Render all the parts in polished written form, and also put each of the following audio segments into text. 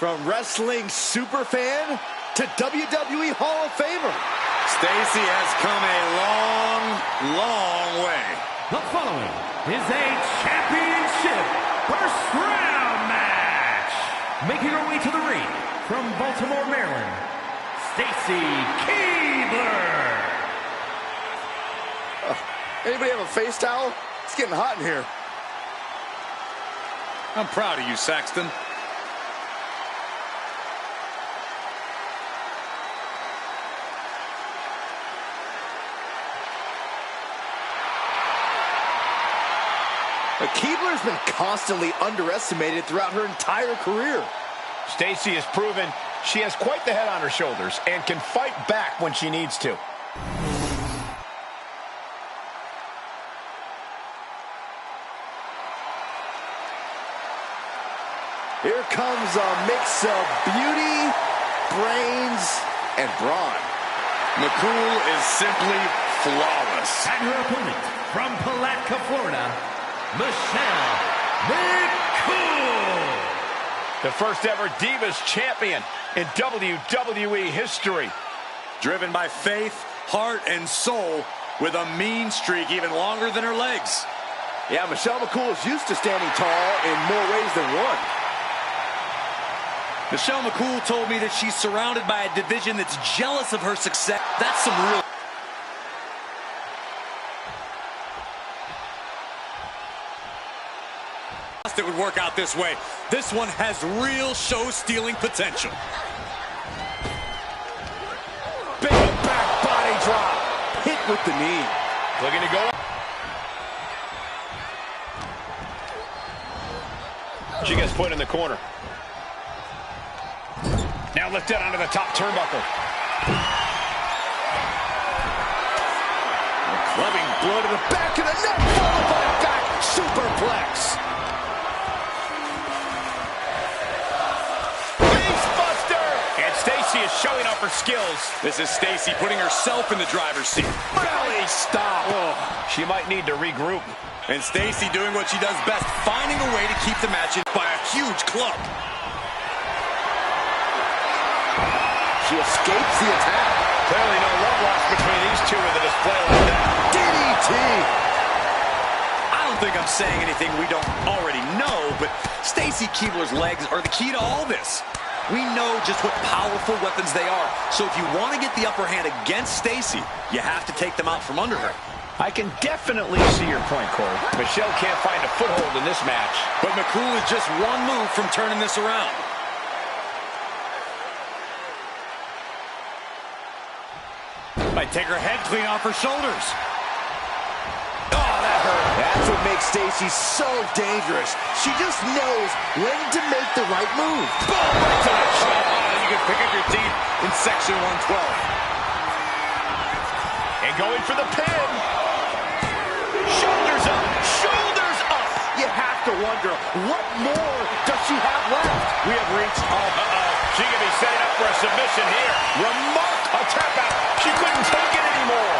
From wrestling superfan to WWE Hall of Famer, Stacy has come a long, long way. The following is a championship first round match. Making her way to the ring from Baltimore, Maryland, Stacy Keibler. Anybody have a face towel? It's getting hot in here. I'm proud of you, Saxton. Keibler's been constantly underestimated throughout her entire career. Stacy has proven she has quite the head on her shoulders and can fight back when she needs to. Here comes a mix of beauty, brains, and brawn. McCool is simply flawless. And her opponent from Palatka, Florida, Michelle McCool. The first ever Divas Champion in WWE history. Driven by faith, heart, and soul, with a mean streak even longer than her legs. Yeah, Michelle McCool is used to standing tall in more ways than one. Michelle McCool told me that she's surrounded by a division that's jealous of her success. That's some real... It would work out this way. This one has real show-stealing potential. Big back body drop. Hit with the knee. Looking to go. She gets put in the corner. Now lifted onto the top turnbuckle. Clubbing blow to the back of the neck, followed by a back superplex. Stacy is showing off her skills. This is Stacy putting herself in the driver's seat. Belly stop. Oh, she might need to regroup. And Stacy doing what she does best, finding a way to keep the match in by a huge club. She escapes the attack. Clearly no love lost between these two with a display like that. DDT. I don't think I'm saying anything we don't already know, but Stacy Keibler's legs are the key to all this. We know just what powerful weapons they are. So if you want to get the upper hand against Stacy, you have to take them out from under her. I can definitely see your point, Cole. Michelle can't find a foothold in this match. But McCool is just one move from turning this around. Might take her head clean off her shoulders. Oh, that hurt. That's what makes Stacy so dangerous. She just knows when to make the right move. Boom! Right to the chin. You can pick up your teeth in section 112. And going for the pin. Shoulders up. Shoulders up. You have to wonder, what more does she have left? We have reached... She could be setting up for a submission here. A tap out. She couldn't take it anymore.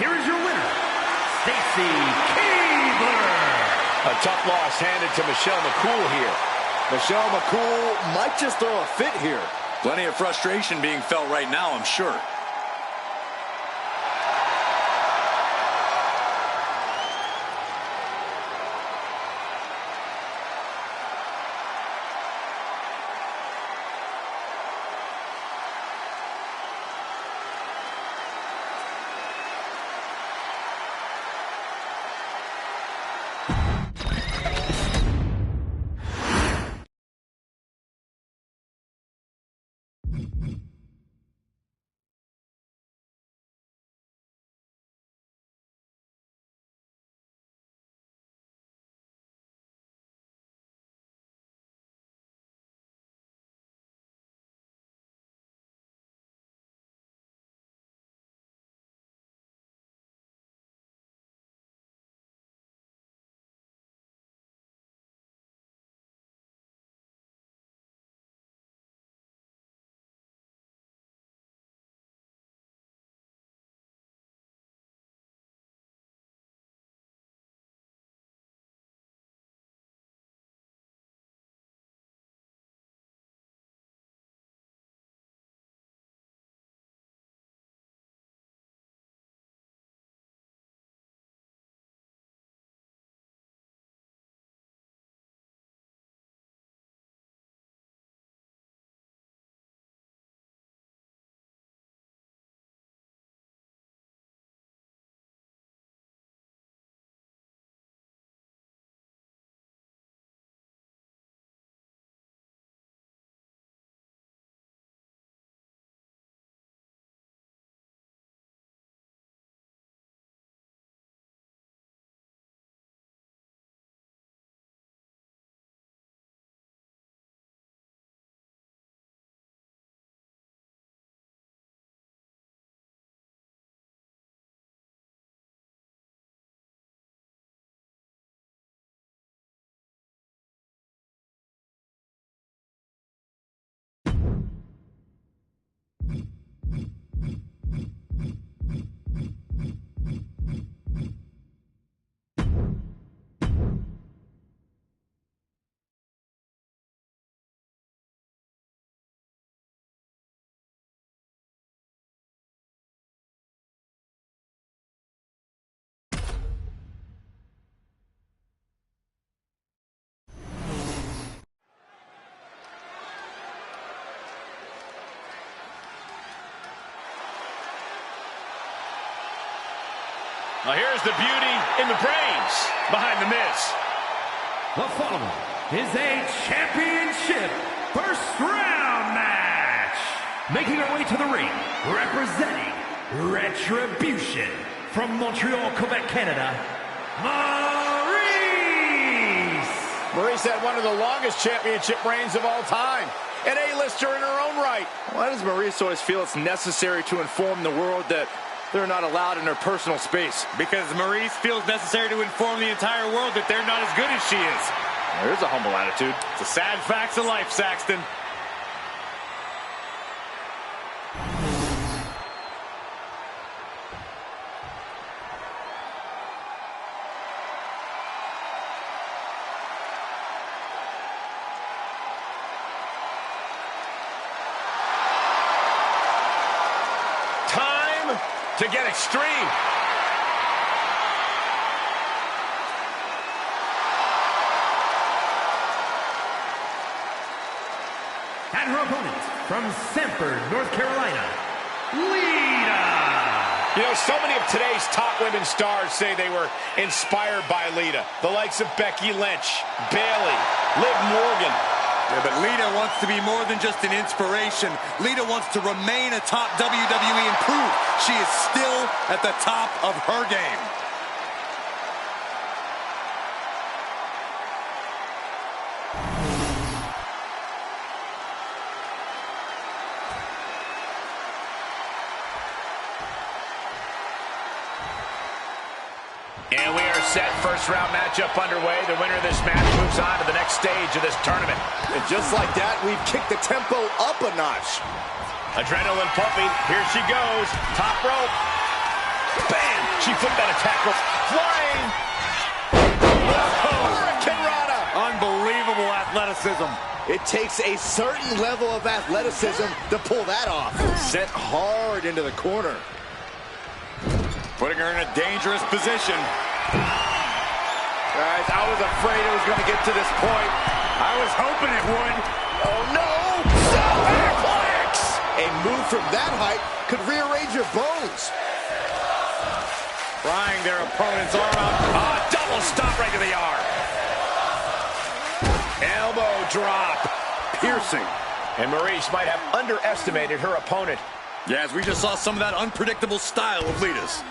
Here is your winner, Stacy Keibler. A tough loss handed to Michelle McCool here. Michelle McCool might just throw a fit here. Plenty of frustration being felt right now, I'm sure. Now here's the beauty in the brains behind The Miz. The following is a championship first round match. Making her way to the ring, representing Retribution from Montreal, Quebec, Canada, Maurice. Maurice had one of the longest championship reigns of all time. An A-lister in her own right. Why does Maurice always feel it's necessary to inform the world that they're not allowed in her personal space? Because Maurice feels necessary to inform the entire world that they're not as good as she is. There's a humble attitude. It's the sad facts of life, Saxton. Time to get extreme. And her opponent from Sanford, North Carolina, Lita. You know, so many of today's top women stars say they were inspired by Lita. The likes of Becky Lynch, Bayley, Liv Morgan. Yeah, but Lita wants to be more than just an inspiration. Lita wants to remain a top WWE and prove she is still at the top of her game. And we are set. First round matchup underway. The winner of this match moves on to the next stage of this tournament. And just like that, we've kicked the tempo up a notch. Adrenaline pumping. Here she goes. Top rope. Bam! She flipped that attack rope. Flying. Hurricane Rana. Unbelievable athleticism. It takes a certain level of athleticism to pull that off. Sent hard into the corner. Putting her in a dangerous position. Guys, I was afraid it was going to get to this point. I was hoping it would. Oh, no! Superplex! A move from that height could rearrange your bones. Prying their opponent's arm out. Double stop right to the arm. Elbow drop. Piercing. And Maurice might have underestimated her opponent. Yeah, as we just saw some of that unpredictable style of Lita's.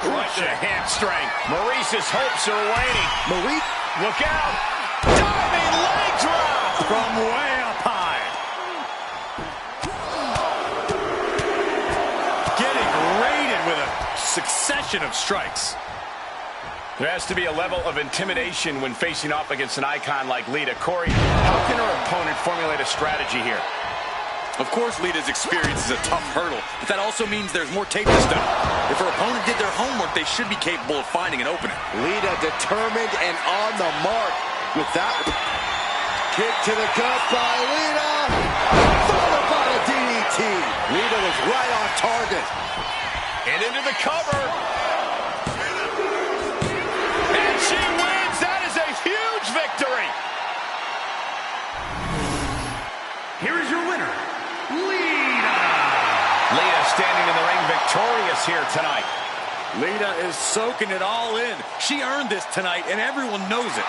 Right to the hamstring. Maurice's hopes are waning. Maurice. Look out. Diving leg drop. From way up high. Getting raided with a succession of strikes. There has to be a level of intimidation when facing off against an icon like Lita. Corey, how can her opponent formulate a strategy here? Of course, Lita's experience is a tough hurdle, but that also means there's more tape to study. If her opponent did their homework, they should be capable of finding an opening. Lita determined and on the mark with that kick to the gut by Lita. Followed by a DDT. Lita was right on target. And into the cover. And she wins. That is a huge victory. Here is your winner, Lita. Lita standing in the ring victorious here tonight. Lita is soaking it all in. She earned this tonight, and everyone knows it.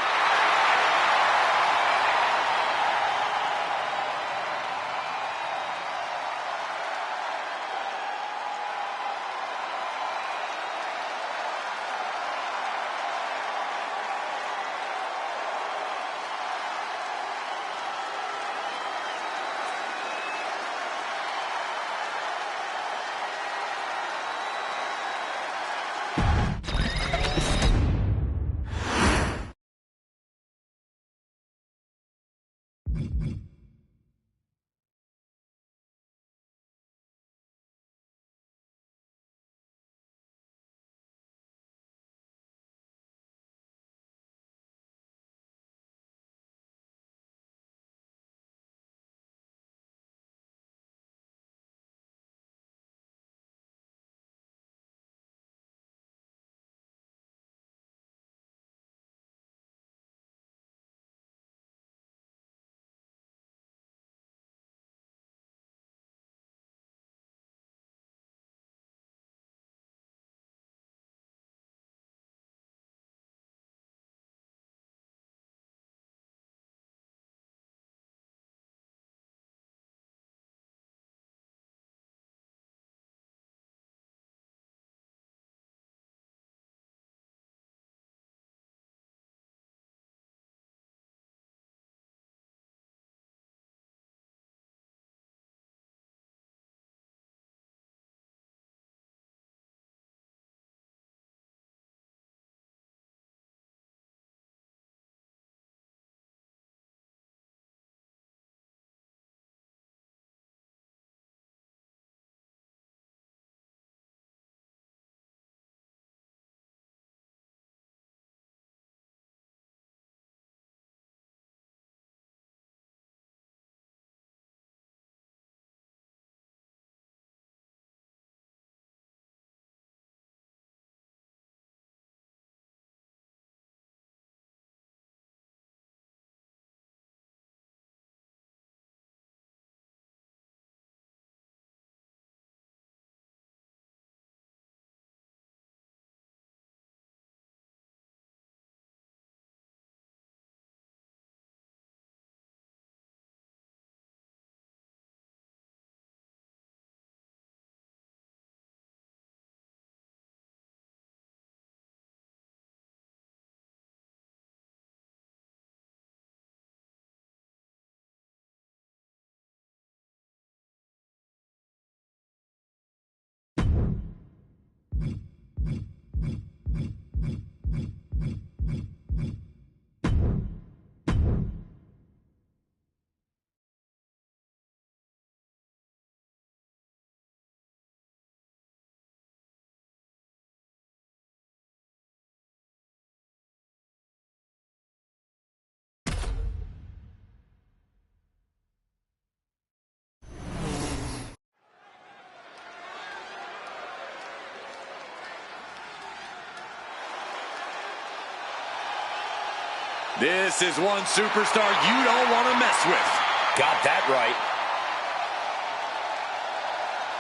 This is one superstar you don't want to mess with. Got that right.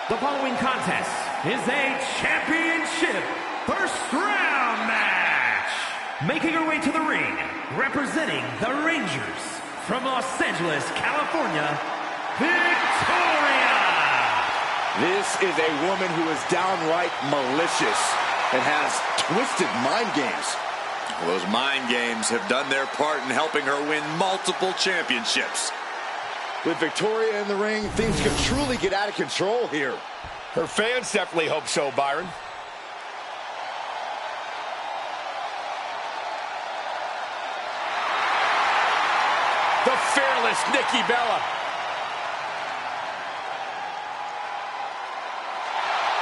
The following contest is a championship first round match. Making her way to the ring, representing the Rangers from Los Angeles, California, Victoria. This is a woman who is downright malicious and has twisted mind games. Well, those mind games have done their part in helping her win multiple championships. With Victoria in the ring, things could truly get out of control here. Her fans definitely hope so, Byron. The fearless Nikki Bella.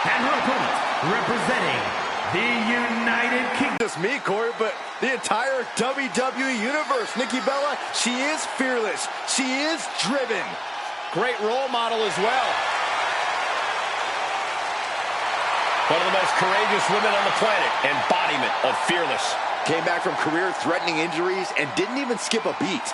And her opponent, representing the United Kingdom. Just me, Corey, but the entire WWE Universe. Nikki Bella, she is fearless. She is driven. Great role model as well. One of the most courageous women on the planet. Embodiment of fearless. Came back from career-threatening injuries and didn't even skip a beat.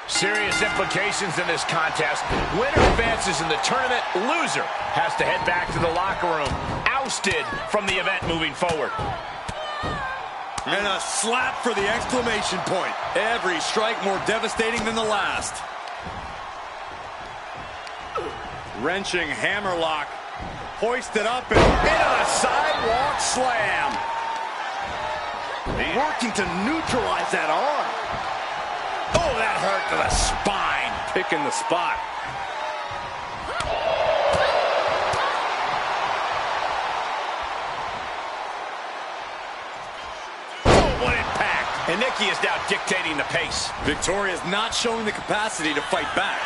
Serious implications in this contest. Winner advances in the tournament. Loser has to head back to the locker room. Ousted from the event moving forward. And a slap for the exclamation point. Every strike more devastating than the last. Wrenching hammerlock. Hoisted up and into the sidewalk slam. Working to neutralize that arm. Oh, that hurt to the spine. Picking the spot. Oh, what impact. And Nikki is now dictating the pace. Victoria is not showing the capacity to fight back.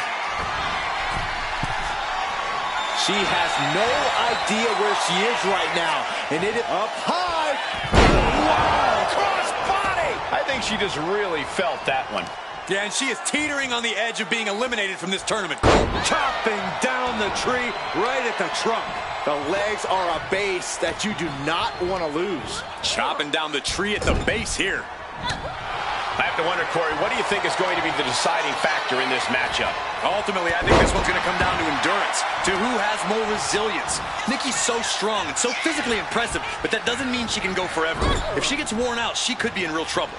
She has no idea where she is right now. And it is up high. Wow, cross body. I think she just really felt that one. Yeah, and she is teetering on the edge of being eliminated from this tournament. Chopping down the tree right at the trunk. The legs are a base that you do not want to lose. Chopping down the tree at the base here. I have to wonder, Corey, what do you think is going to be the deciding factor in this matchup? Ultimately, I think this one's going to come down to endurance, to who has more resilience. Nikki's so strong and so physically impressive, but that doesn't mean she can go forever. If she gets worn out, she could be in real trouble.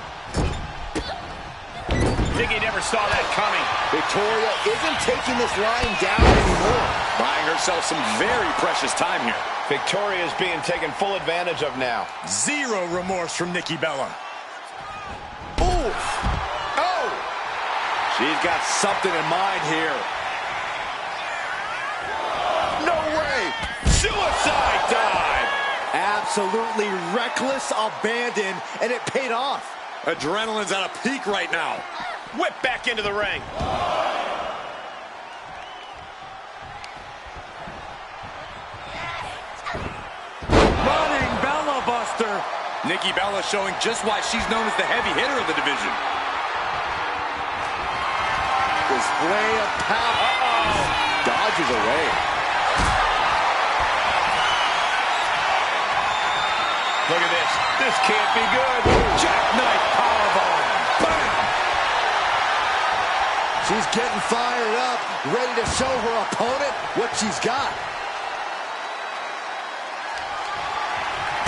Nikki never saw that coming. Victoria isn't taking this line down anymore. Buying herself some very precious time here. Victoria is being taken full advantage of now. Zero remorse from Nikki Bella. Oof. Oh! She's got something in mind here. No way! Suicide dive! Absolutely reckless abandon, and it paid off. Adrenaline's at a peak right now. Whip back into the ring. Running Bella Buster. Nikki Bella showing just why she's known as the heavy hitter of the division. Display of power. Dodges away. Look at this. This can't be good. Jackknife powerbomb. Bam! She's getting fired up, ready to show her opponent what she's got.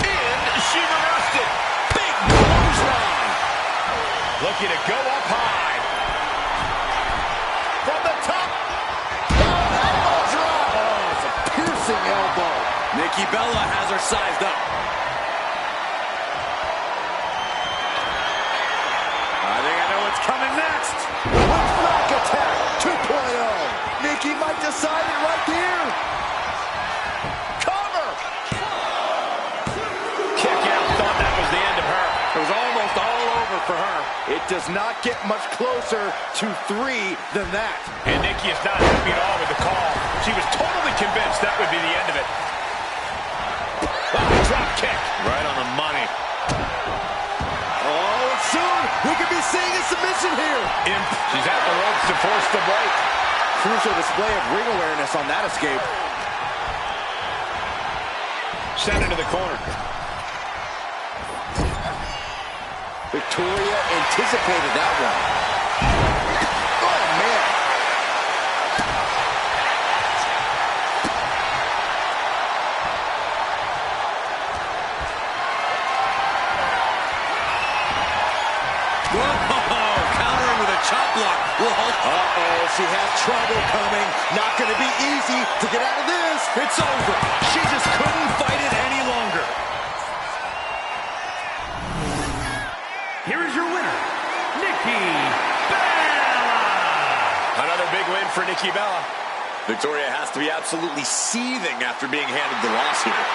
And she reversed it. Big clothesline. Looking to go up high. From the top. Elbow drop. Oh, it's a piercing elbow. Nikki Bella has her sized up. I think I know what's coming next. Flag attack 2.0. Nikki might decide it right here. Cover. Kick out. Thought that was the end of her. It was almost all over for her. It does not get much closer to 3 than that. And Nikki is not happy at all with the call. She was totally convinced that would be the end of it. Oh, drop kick. Right on the money. Oh, and soon we could be be seeing a submission here. She's at the ropes to force the break. Crucial display of ring awareness on that escape. Sent into the corner. Victoria anticipated that one. Oh, man. Whoa, countering with a chop block. Uh-oh, she has trouble coming. Not going to be easy to get out of this. It's over. She just couldn't fight it any longer. Here is your winner, Nikki Bella. Another big win for Nikki Bella. Victoria has to be absolutely seething after being handed the loss here.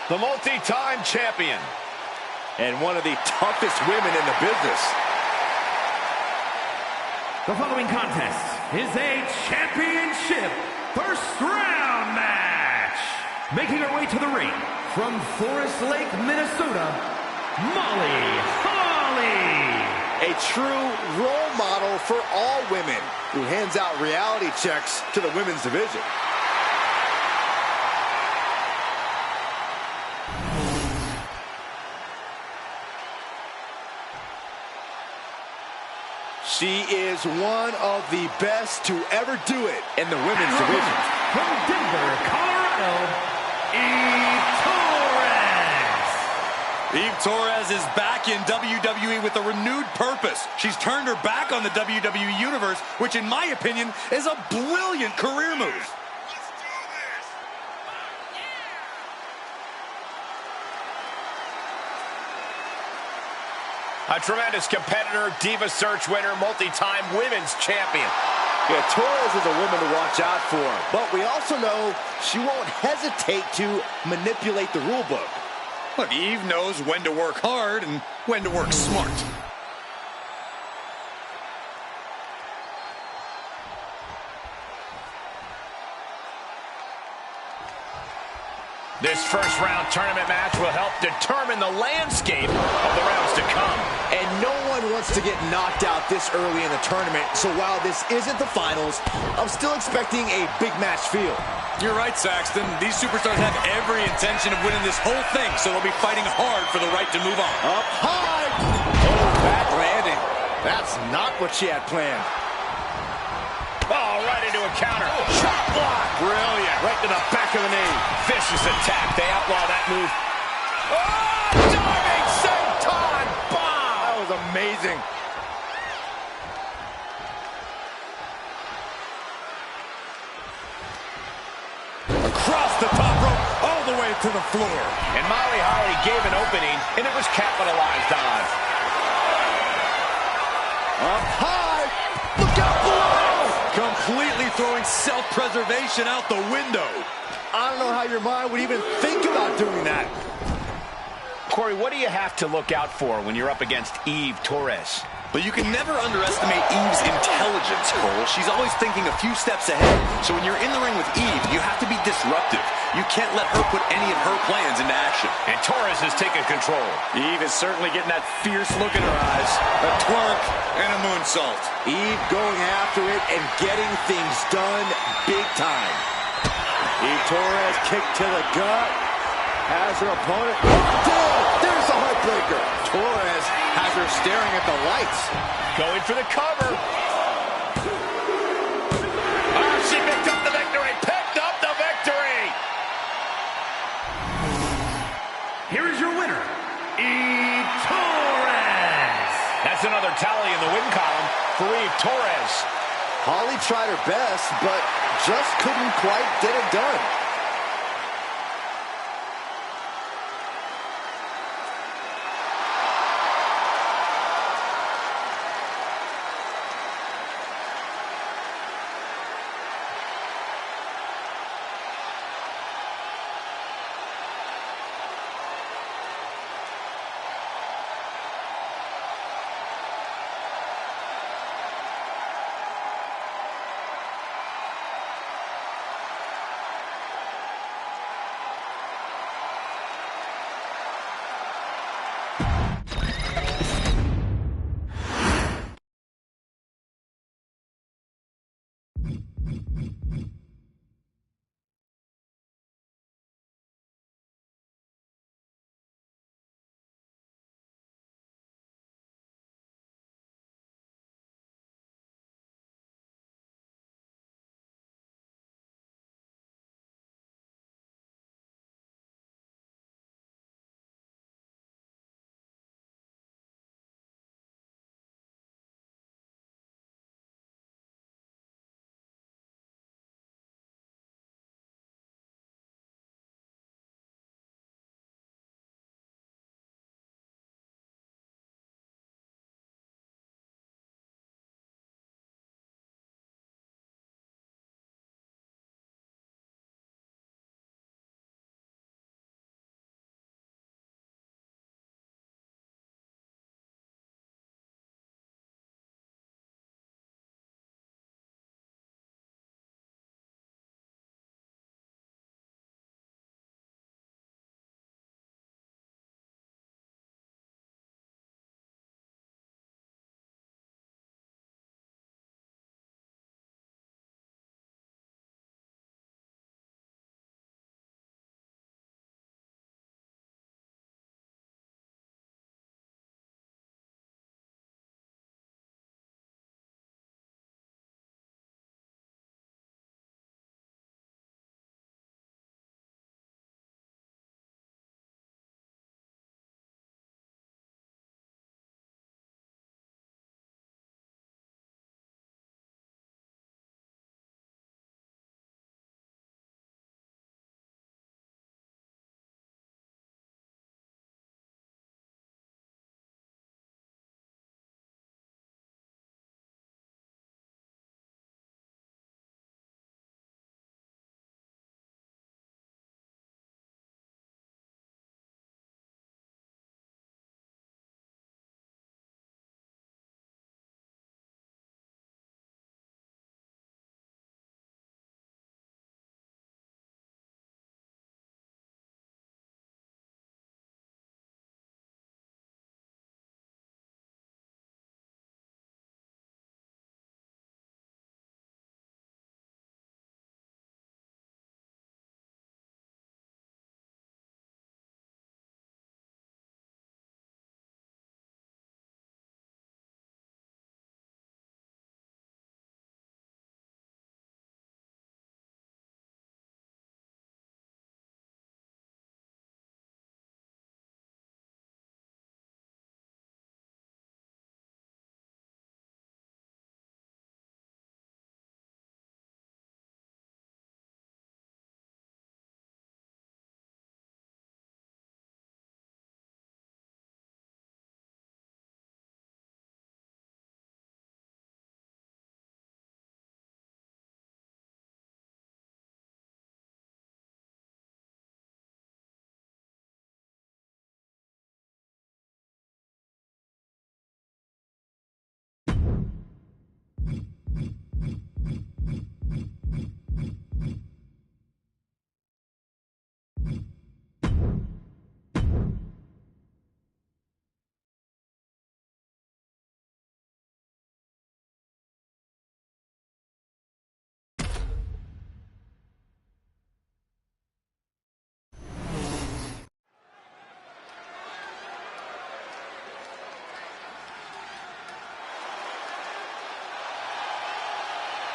The multi-time champion. And one of the toughest women in the business. The following contest is a championship first round match. Making her way to the ring from Forest Lake, Minnesota, Molly Holly. A true role model for all women who hands out reality checks to the women's division. She is one of the best to ever do it in the women's division. From Denver, Colorado, Victoria. Eve Torres is back in WWE with a renewed purpose. She's turned her back on the WWE Universe, which in my opinion is a brilliant career move. A tremendous competitor, Diva Search winner, multi-time women's champion. Yeah, Torres is a woman to watch out for, but we also know she won't hesitate to manipulate the rule book. Look, Eve knows when to work hard and when to work smart. This first round tournament match will help determine the landscape of the rounds to come. And no one wants to get knocked out this early in the tournament, so while this isn't the finals, I'm still expecting a big match feel. You're right, Saxton. These superstars have every intention of winning this whole thing, so they'll be fighting hard for the right to move on. Up high! Oh, bad landing. That's not what she had planned. Oh, right into a counter. Shot block! Brilliant. Right to the back of the knee. Vicious attack. They outlaw that move. Oh, diving senton bomb! That was amazing. Across the top rope, all the way to the floor. And Molly Holly gave an opening, and it was capitalized on. Up high! Look out below! Completely throwing self-preservation out the window. I don't know how your mind would even think about doing that. Corey, what do you have to look out for when you're up against Eve Torres? But you can never underestimate Eve's intelligence, Cole. She's always thinking a few steps ahead. So when you're in the ring with Eve, you have to be disruptive. You can't let her put any of her plans into action. And Torres has taken control. Eve is certainly getting that fierce look in her eyes. A twerk and a moonsault. Eve going after it and getting things done big time. Eve Torres kick to the gut. Has her opponent locked in. There's the heartbreaker. Torres has her staring at the lights. Going for the cover. Oh, she picked up the victory. Picked up the victory. Here is your winner, Eve Torres. That's another tally in the win column for Eve Torres. Holly tried her best, but just couldn't quite get it done.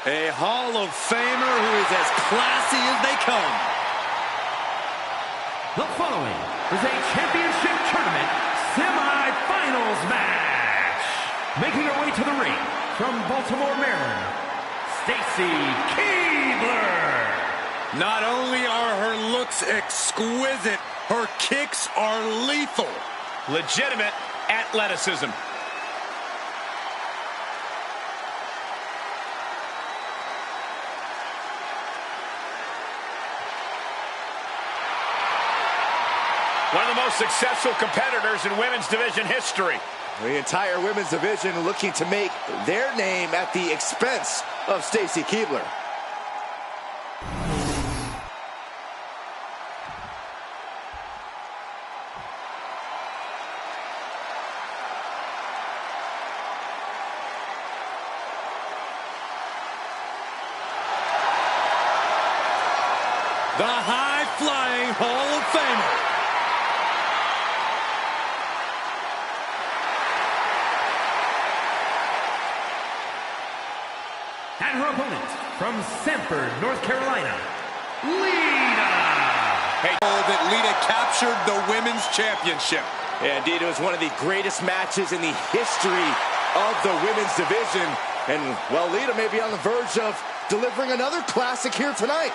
A Hall of Famer who is as classy as they come. The following is a championship tournament semi-finals match. Making her way to the ring from Baltimore, Maryland, Stacy Keibler. Not only are her looks exquisite, her kicks are lethal. Legitimate athleticism. One of the most successful competitors in women's division history. The entire women's division looking to make their name at the expense of Stacy Keibler. The high-flying Hall of Famer. And her opponent from Sanford, North Carolina, Lita. Hey, that Lita captured the women's championship. Yeah, indeed, it was one of the greatest matches in the history of the women's division. And, well, Lita may be on the verge of delivering another classic here tonight.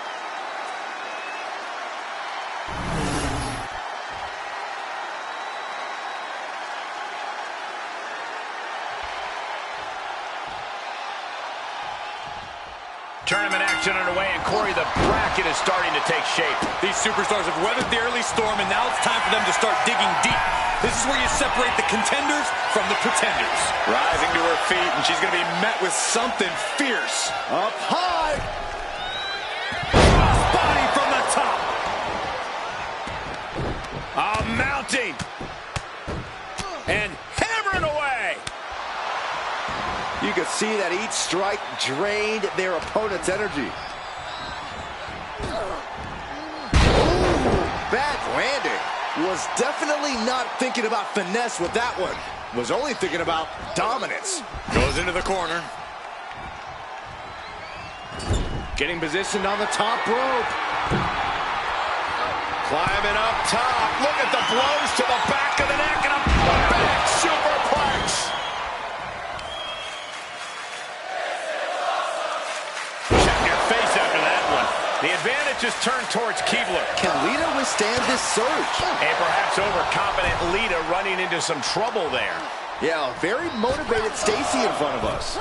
Tournament action underway, and Corey, the bracket is starting to take shape. These superstars have weathered the early storm, and now it's time for them to start digging deep. This is where you separate the contenders from the pretenders. Rising to her feet, and she's going to be met with something fierce. Up high. Body from the top. Mounting. And hammering away. You could see that each strike drained their opponent's energy. Ooh, bad landing. Was definitely not thinking about finesse with that one. Was only thinking about dominance. Goes into the corner. Getting positioned on the top rope. Climbing up top. Look at the blows to the back of the neck and a back superplex. The advantage is turned towards Keibler. Can Lita withstand this surge? And perhaps overconfident Lita running into some trouble there. Yeah, very motivated Stacy in front of us.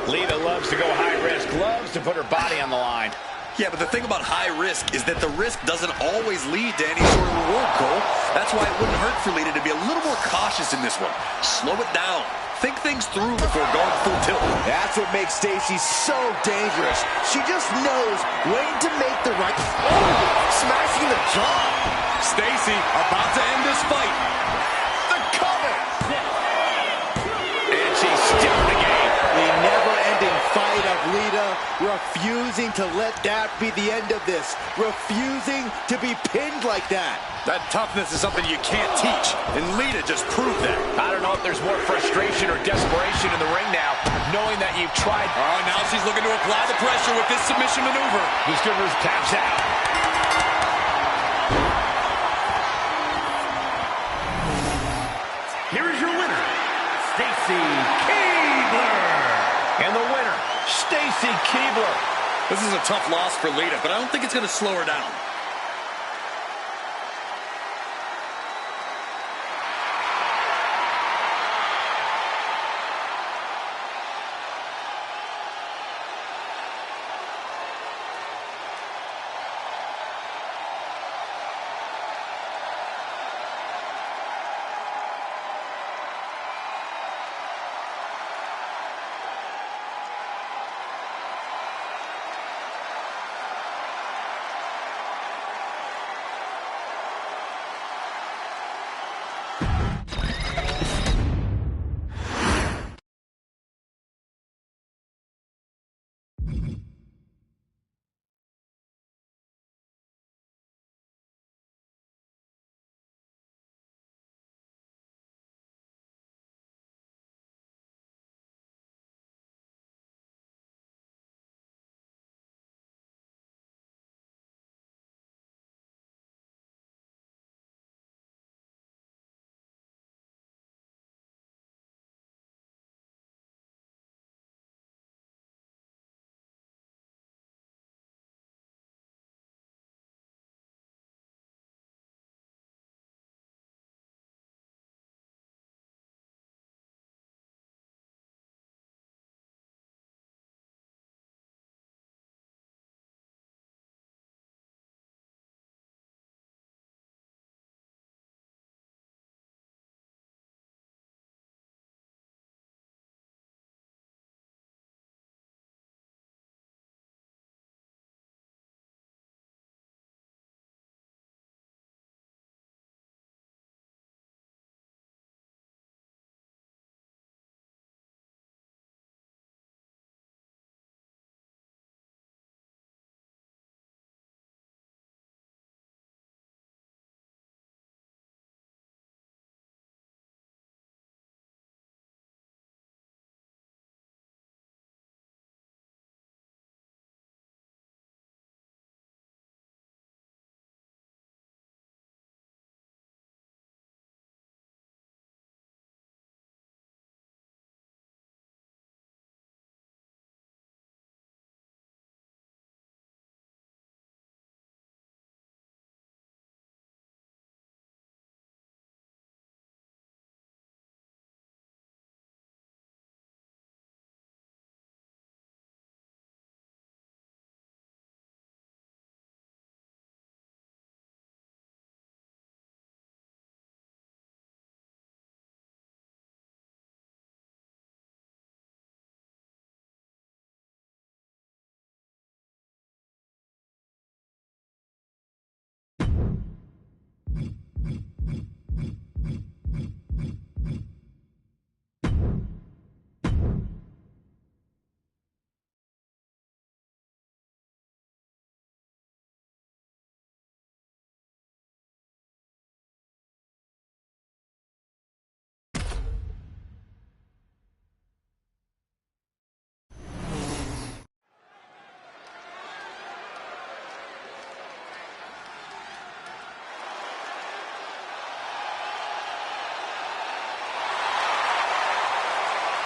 Lita loves to go high risk, loves to put her body on the line. Yeah, but the thing about high risk is that the risk doesn't always lead to any sort of reward, Cole. That's why it wouldn't hurt for Lita to be a little more cautious in this one. Slow it down. Think things through before going full tilt. That's what makes Stacy so dangerous. She just knows when to make the right... Oh! Smashing the jaw. Stacy about to end this fight. The cover. And she's still in the game. The never-ending fight of Lita, refusing to let that be the end of this. Refusing to be pinned like that. That toughness is something you can't teach, and Lita just proved that. I don't know if there's more frustration or desperation in the ring now, knowing that you've tried. Oh, now she's looking to apply the pressure with this submission maneuver. Goose taps out. Here is your winner, Stacy Keibler. And the winner, Stacy Keibler. This is a tough loss for Lita, but I don't think it's going to slow her down.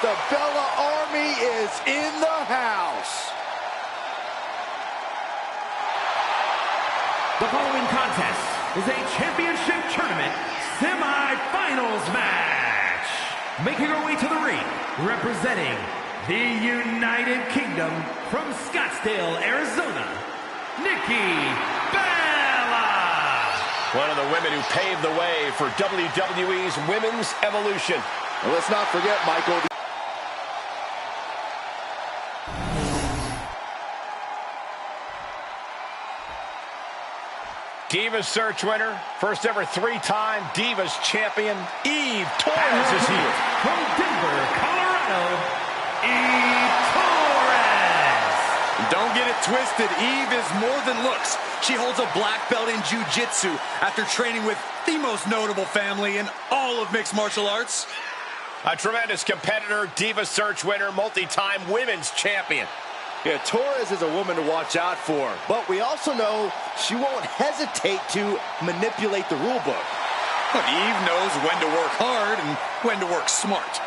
The Bella Army is in the house. The following contest is a championship tournament semi-finals match. Making her way to the ring, representing the United Kingdom from Scottsdale, Arizona, Nikki Bella. One of the women who paved the way for WWE's Women's Evolution. And let's not forget, Michael, Divas Search winner, first ever three-time Divas champion, Eve Torres is here. From Denver, Colorado, Eve Torres. Don't get it twisted. Eve is more than looks. She holds a black belt in jiu-jitsu after training with the most notable family in all of mixed martial arts. A tremendous competitor, Divas Search winner, multi-time women's champion. yeah, Torres is a woman to watch out for. But we also know she won't hesitate to manipulate the rule book. But Eve knows when to work hard and when to work smart.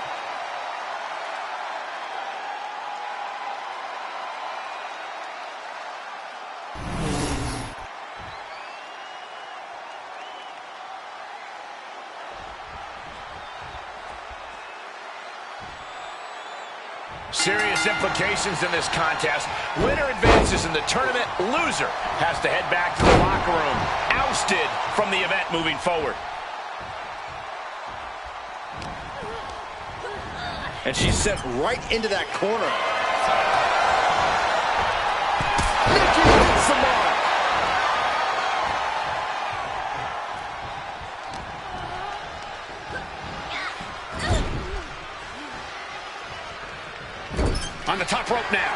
Serious implications in this contest. Winner advances in the tournament. Loser has to head back to the locker room. Ousted from the event moving forward. And she's sent right into that corner. Nikki hits the mark. On the top rope now.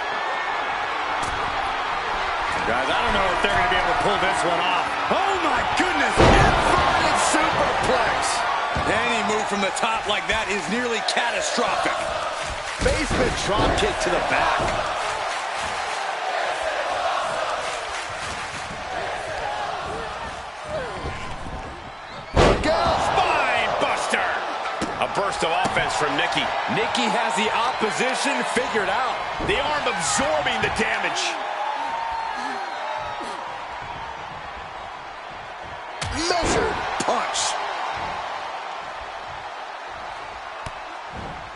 Guys, I don't know if they're going to be able to pull this one off. Oh my goodness! Inverted superplex. Any move from the top like that is nearly catastrophic. Basement drop kick to the back. Spine buster. A burst of offense from Nikki. Nikki has the opposition figured out. The arm absorbing the damage. Measured punch.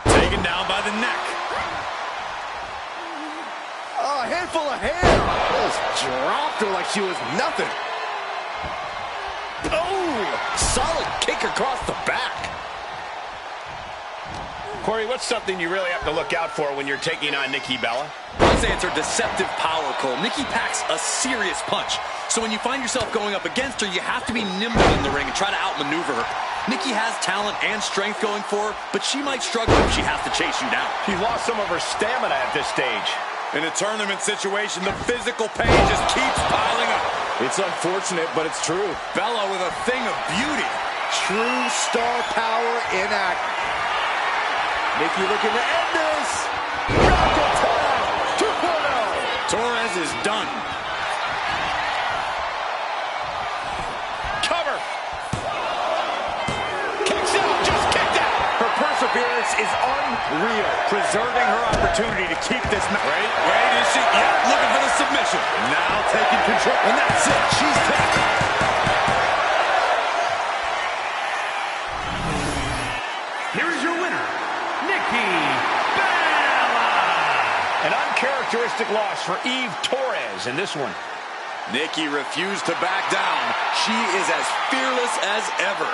Taken down by the neck. Oh, a handful of hair. Just dropped her like she was nothing. Oh, solid kick across the back. Corey, what's something you really have to look out for when you're taking on Nikki Bella? I'd say it's her deceptive power, Cole. Nikki packs a serious punch. So when you find yourself going up against her, you have to be nimble in the ring and try to outmaneuver her. Nikki has talent and strength going for her, but she might struggle if she has to chase you down. She's lost some of her stamina at this stage. In a tournament situation, the physical pain just keeps piling up. It's unfortunate, but it's true. Bella with a thing of beauty. True star power in act. Nikki looking to end this. Rocket 2.0. Torres is done. Cover. Kicks out, just kicked out. Her perseverance is unreal, preserving her opportunity to keep this match. Wait, is she? Yeah, looking for the submission. Now taking control, and that's it. She's taken. Here is your winner, Nikki Bella. An uncharacteristic loss for Eve Torres in this one. Nikki refused to back down. She is as fearless as ever.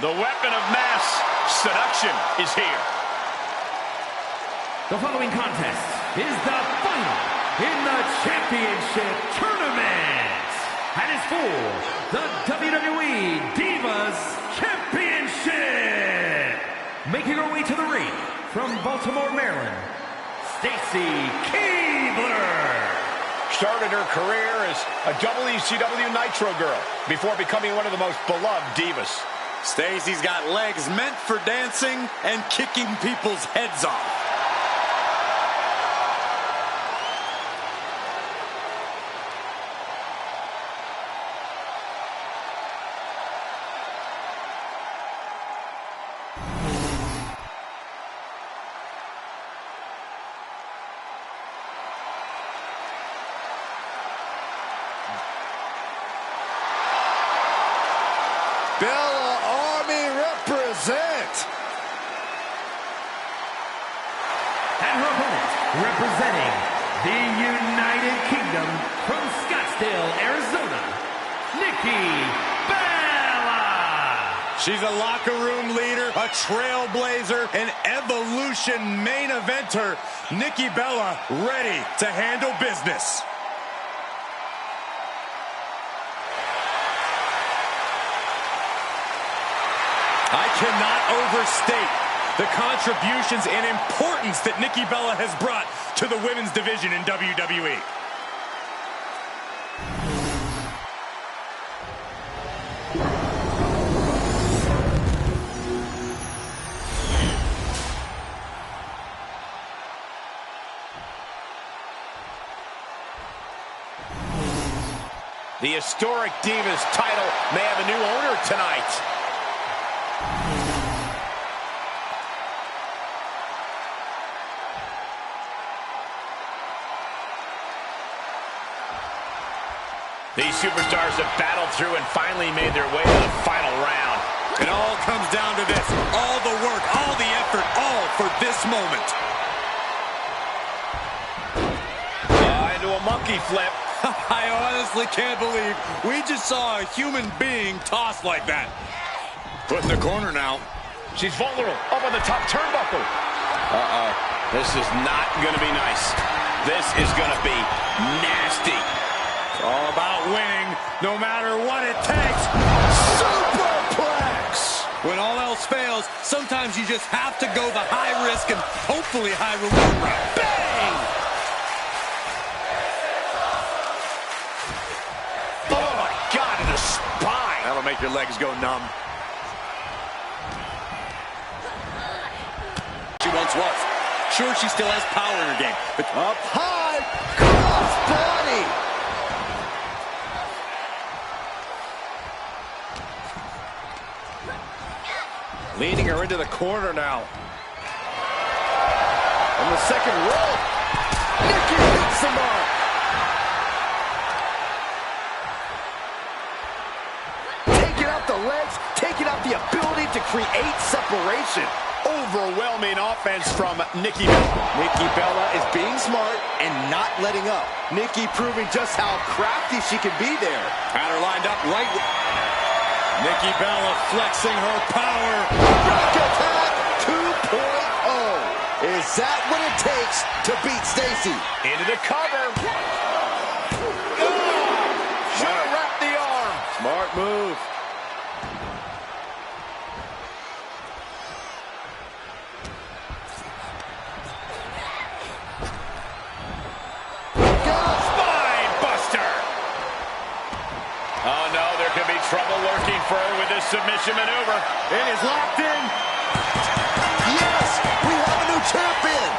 The weapon of mass seduction is here. The following contest is the final in the championship tournament. And is for the WWE Divas Championship. Making her way to the ring from Baltimore, Maryland, Stacy Keibler. Started her career as a WCW Nitro girl before becoming one of the most beloved divas. Stacy's got legs meant for dancing and kicking people's heads off. Bella Army represent. And her opponent, representing the United Kingdom from Scottsdale, Arizona, Nikki Bella. She's a locker room leader, a trailblazer, an Evolution main eventer. Nikki Bella ready to handle business. I cannot overstate the contributions and importance that Nikki Bella has brought to the women's division in WWE. The historic Divas title may have a new owner tonight. These superstars have battled through and finally made their way to the final round. It all comes down to this. All the work, all the effort, all for this moment. Into a monkey flip. I honestly can't believe we just saw a human being tossed like that. Put in the corner now. She's vulnerable. Up on the top turnbuckle. This is not going to be nice. This is going to be nasty. All about winning, no matter what it takes. Superplex. When all else fails, sometimes you just have to go the high risk and hopefully high reward route. Bang! Oh my God, in the spine. That'll make your legs go numb. She once was. Sure, she still has power in her game, but Up high. Cross body. leading her into the corner now. On the second rope. Nikki hits the mark. Taking out the legs, taking out the ability to create separation. Overwhelming offense from Nikki Bella. Nikki Bella is being smart and not letting up. Nikki proving just how crafty she can be there. Had her lined up right. Nikki Bella flexing her power. Rock attack 2.0. Is that what it takes to beat Stacy? Into the cover. Oh, should have wrapped the arm. Smart move. Spine buster. Oh no, there could be trouble lurking for her with this submission maneuver. It is locked in. Yes, we have a new champion.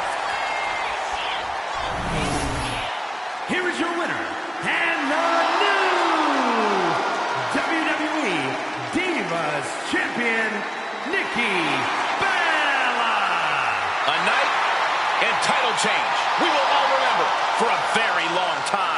Here is your winner, and the new WWE Divas Champion, Nikki Bella. A night and title change we will all remember for a very long time.